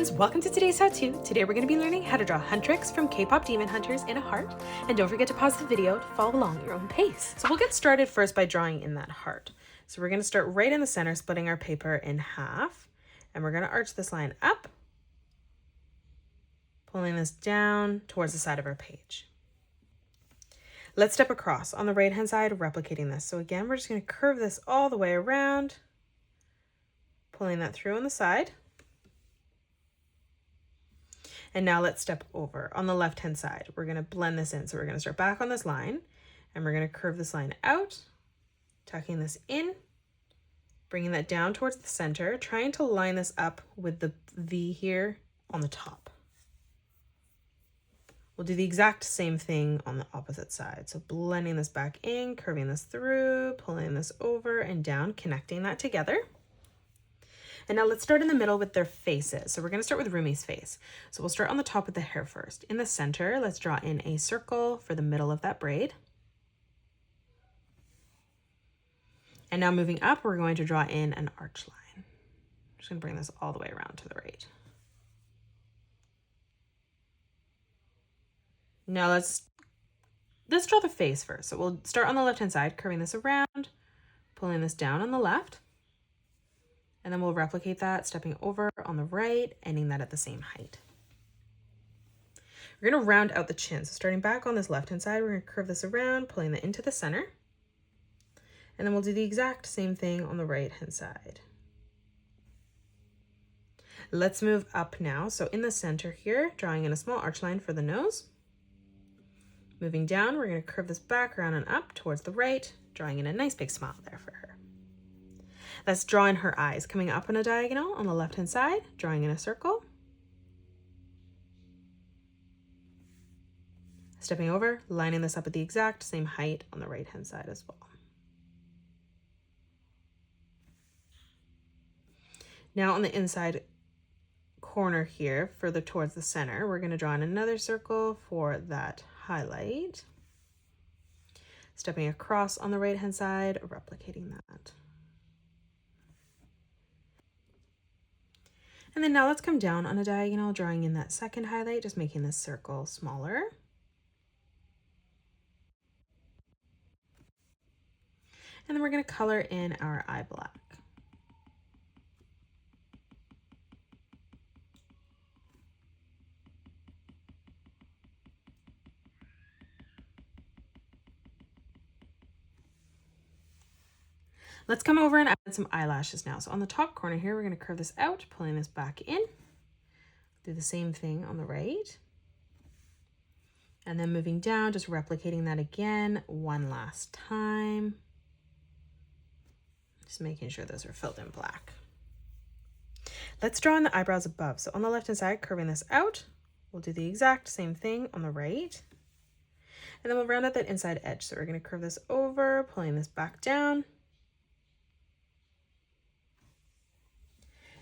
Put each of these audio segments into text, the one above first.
friends, welcome to today's how-to. Today we're going to be learning how to draw Huntrix from K-pop demon hunters in a heart. And don't forget to pause the video to follow along at your own pace. So we'll get started first by drawing in that heart. So we're going to start right in the center, splitting our paper in half. And we're going to arch this line up, pulling this down towards the side of our page. Let's step across on the right hand side, replicating this. So again, we're just going to curve this all the way around, pulling that through on the side. And now let's step over on the left hand side. We're going to blend this in. So we're going to start back on this line and we're going to curve this line out, tucking this in, bringing that down towards the center, trying to line this up with the V here on the top. We'll do the exact same thing on the opposite side. So blending this back in, curving this through, pulling this over and down, connecting that together. And now let's start in the middle with their faces. So we're going to start with Roomy's face. So we'll start on the top with the hair first. In the center, let's draw in a circle for the middle of that braid. And now moving up, we're going to draw in an arch line. I'm just going to bring this all the way around to the right. Now let's draw the face first. So we'll start on the left-hand side, curving this around, pulling this down on the left. And then we'll replicate that, stepping over on the right, ending that at the same height. We're going to round out the chin. So starting back on this left-hand side, we're going to curve this around, pulling that into the center. And then we'll do the exact same thing on the right-hand side. Let's move up now. So in the center here, drawing in a small arch line for the nose. Moving down, we're going to curve this back around and up towards the right, drawing in a nice big smile there for her. Let's draw in her eyes, coming up on a diagonal on the left-hand side, drawing in a circle. Stepping over, lining this up at the exact same height on the right-hand side as well. Now on the inside corner here, further towards the center, we're going to draw in another circle for that highlight. Stepping across on the right-hand side, replicating that. And then now let's come down on a diagonal, drawing in that second highlight, just making this circle smaller. And then we're going to color in our eye black. Let's come over and add some eyelashes now. So on the top corner here, we're going to curve this out, pulling this back in. Do the same thing on the right. And then moving down, just replicating that again one last time. Just making sure those are filled in black. Let's draw in the eyebrows above. So on the left-hand side, curving this out. We'll do the exact same thing on the right. And then we'll round out that inside edge. So we're going to curve this over, pulling this back down.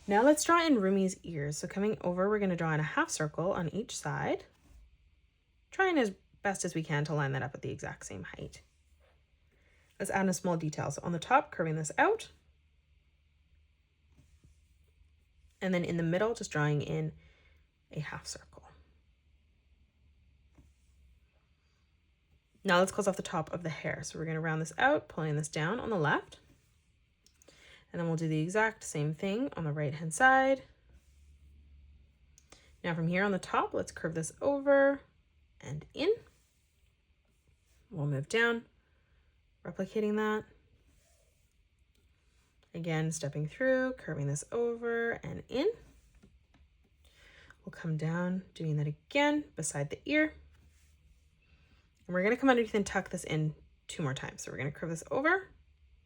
Now let's draw in Roomy's ears. So coming over, we're going to draw in a half circle on each side, trying as best as we can to line that up at the exact same height. Let's add in a small detail. So on the top, curving this out. And then in the middle, just drawing in a half circle. Now let's close off the top of the hair. So we're going to round this out, pulling this down on the left. And then we'll do the exact same thing on the right-hand side. Now from here on the top, let's curve this over and in. We'll move down, replicating that. Again, stepping through, curving this over and in. We'll come down, doing that again beside the ear. And we're going to come underneath and tuck this in 2 more times. So we're going to curve this over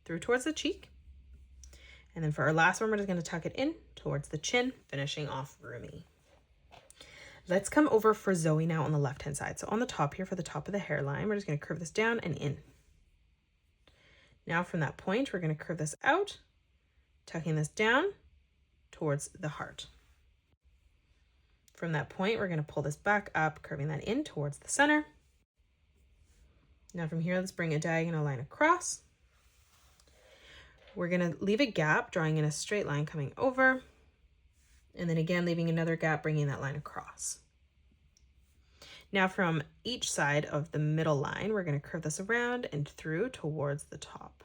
through towards the cheek. And then for our last one, we're just going to tuck it in towards the chin, finishing off Roomy. Let's come over for Zoe now on the left-hand side. So on the top here for the top of the hairline, we're just going to curve this down and in. Now from that point, we're going to curve this out, tucking this down towards the heart. From that point, we're going to pull this back up, curving that in towards the center. Now from here, let's bring a diagonal line across. We're going to leave a gap, drawing in a straight line coming over. And then again, leaving another gap, bringing that line across. Now from each side of the middle line, we're going to curve this around and through towards the top.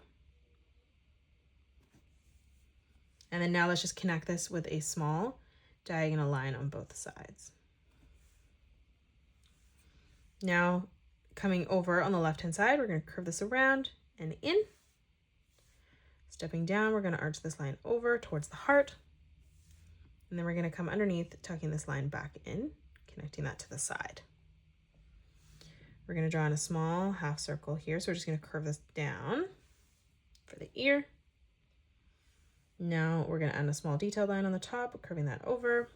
And then now let's just connect this with a small diagonal line on both sides. Now coming over on the left-hand side, we're going to curve this around and in. Stepping down, we're going to arch this line over towards the heart. And then we're going to come underneath, tucking this line back in, connecting that to the side. We're going to draw in a small half circle here. So we're just going to curve this down for the ear. Now we're going to add a small detailed line on the top, curving that over.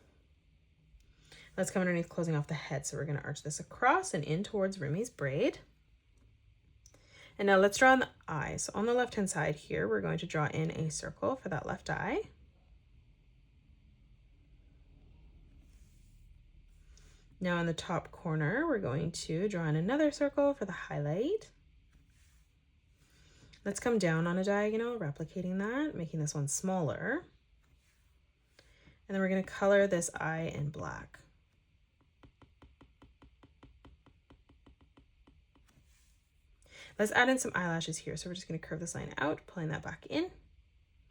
Let's come underneath, closing off the head. So we're going to arch this across and in towards Roomy's braid. And now let's draw in the eye. So on the left-hand side here, we're going to draw in a circle for that left eye. Now in the top corner, we're going to draw in another circle for the highlight. Let's come down on a diagonal, replicating that, making this one smaller. And then we're going to color this eye in black. Let's add in some eyelashes here. So we're just going to curve this line out, pulling that back in,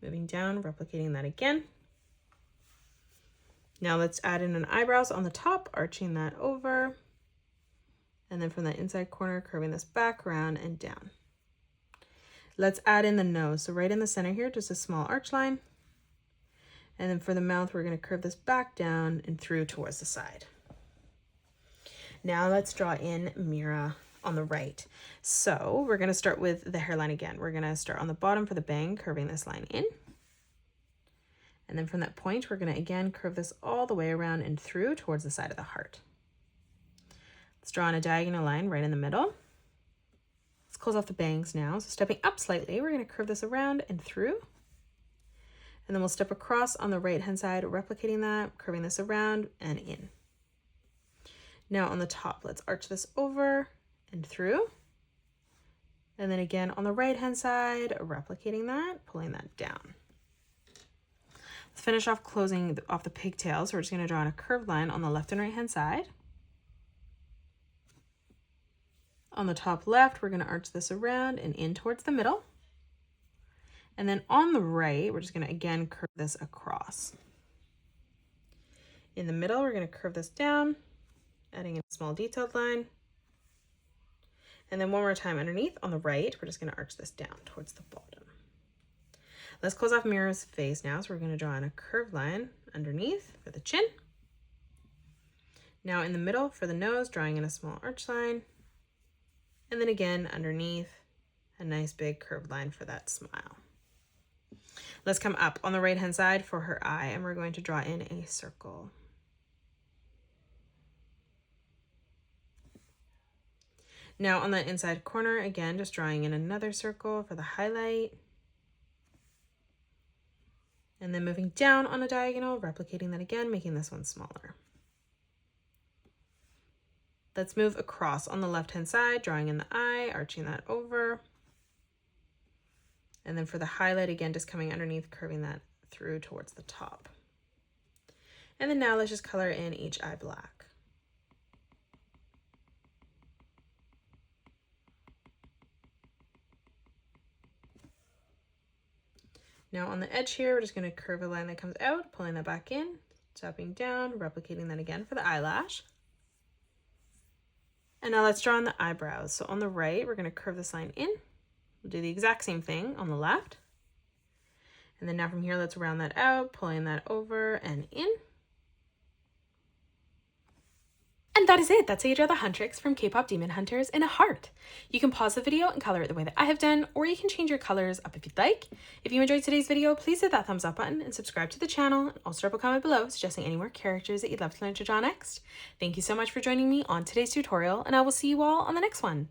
moving down, replicating that again. Now let's add in an eyebrows on the top, arching that over. And then from that inside corner, curving this back around and down. Let's add in the nose. So right in the center here, just a small arch line. And then for the mouth, we're going to curve this back down and through towards the side. Now let's draw in Mira on the right. So we're going to start with the hairline again. We're going to start on the bottom for the bang, curving this line in. And then from that point, we're going to again curve this all the way around and through towards the side of the heart. Let's draw on a diagonal line right in the middle. Let's close off the bangs now. So stepping up slightly, we're going to curve this around and through. And then we'll step across on the right-hand side, replicating that, curving this around and in. Now on the top, let's arch this over and through. And then again on the right-hand side, replicating that, pulling that down. Let's finish off closing off the pigtails. So we're just going to draw on a curved line on the left and right-hand side. On the top left, we're going to arch this around and in towards the middle. And then on the right, we're just going to again curve this across. In the middle, we're going to curve this down, adding a small detailed line. And then one more time underneath on the right, we're just going to arch this down towards the bottom. Let's close off Mira's face now. So we're going to draw in a curved line underneath for the chin. Now in the middle for the nose, drawing in a small arch line. And then again underneath, a nice big curved line for that smile. Let's come up on the right hand side for her eye, and we're going to draw in a circle. Now on the inside corner, again, just drawing in another circle for the highlight. And then moving down on a diagonal, replicating that again, making this one smaller. Let's move across on the left-hand side, drawing in the eye, arching that over. And then for the highlight, again, just coming underneath, curving that through towards the top. And then now let's just color in each eye black. Now on the edge here, we're just going to curve a line that comes out, pulling that back in, stepping down, replicating that again for the eyelash. And now let's draw on the eyebrows. So on the right, we're going to curve this line in. We'll do the exact same thing on the left. And then now from here, let's round that out, pulling that over and in. And that is it. That's how you draw the Huntrix from K-pop Demon Hunters in a heart. You can pause the video and color it the way that I have done, or you can change your colors up if you'd like. If you enjoyed today's video, please hit that thumbs up button and subscribe to the channel. And also drop a comment below suggesting any more characters that you'd love to learn to draw next. Thank you so much for joining me on today's tutorial, and I will see you all on the next one.